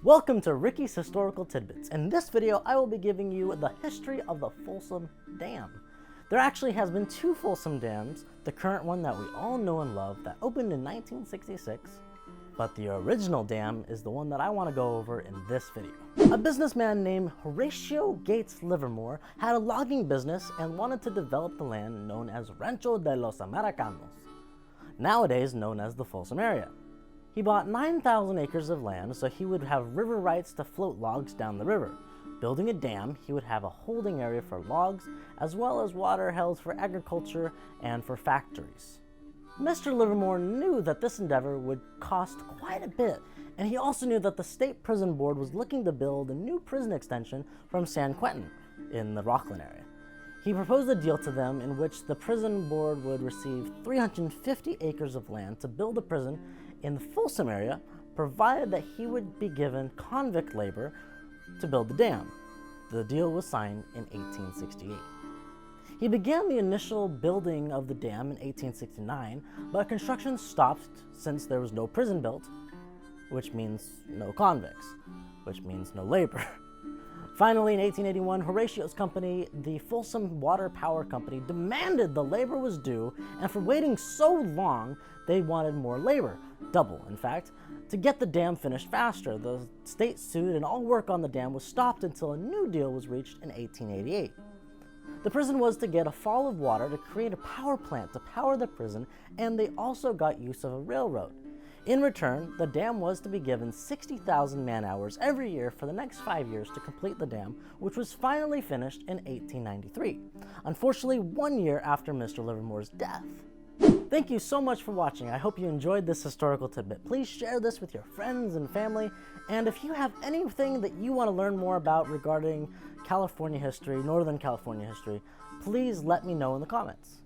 Welcome to Ricky's Historical Tidbits. In this video, I will be giving you the history of the Folsom Dam. There actually has been two Folsom Dams, the current one that we all know and love that opened in 1966, but the original dam is the one that I want to go over in this video. A businessman named Horatio Gates Livermore had a logging business and wanted to develop the land known as Rancho de los Americanos, nowadays known as the Folsom area. He bought 9,000 acres of land so he would have river rights to float logs down the river. Building a dam, he would have a holding area for logs as well as water held for agriculture and for factories. Mr. Livermore knew that this endeavor would cost quite a bit, and he also knew that the State Prison Board was looking to build a new prison extension from San Quentin in the Rockland area. He proposed a deal to them in which the prison board would receive 350 acres of land to build a prison in the Folsom area, provided that he would be given convict labor to build the dam. The deal was signed in 1868. He began the initial building of the dam in 1869, but construction stopped since there was no prison built, which means no convicts, which means no labor. Finally, in 1881, Horatio's company, the Folsom Water Power Company, demanded the labor was due, and for waiting so long, they wanted more labor, double in fact, to get the dam finished faster. The state sued and all work on the dam was stopped until a new deal was reached in 1888. The prison was to get a fall of water to create a power plant to power the prison, and they also got use of a railroad. In return, the dam was to be given 60,000 man-hours every year for the next 5 years to complete the dam, which was finally finished in 1893, unfortunately 1 year after Mr. Livermore's death. Thank you so much for watching. I hope you enjoyed this historical tidbit. Please share this with your friends and family, and if you have anything that you want to learn more about regarding California history, Northern California history, please let me know in the comments.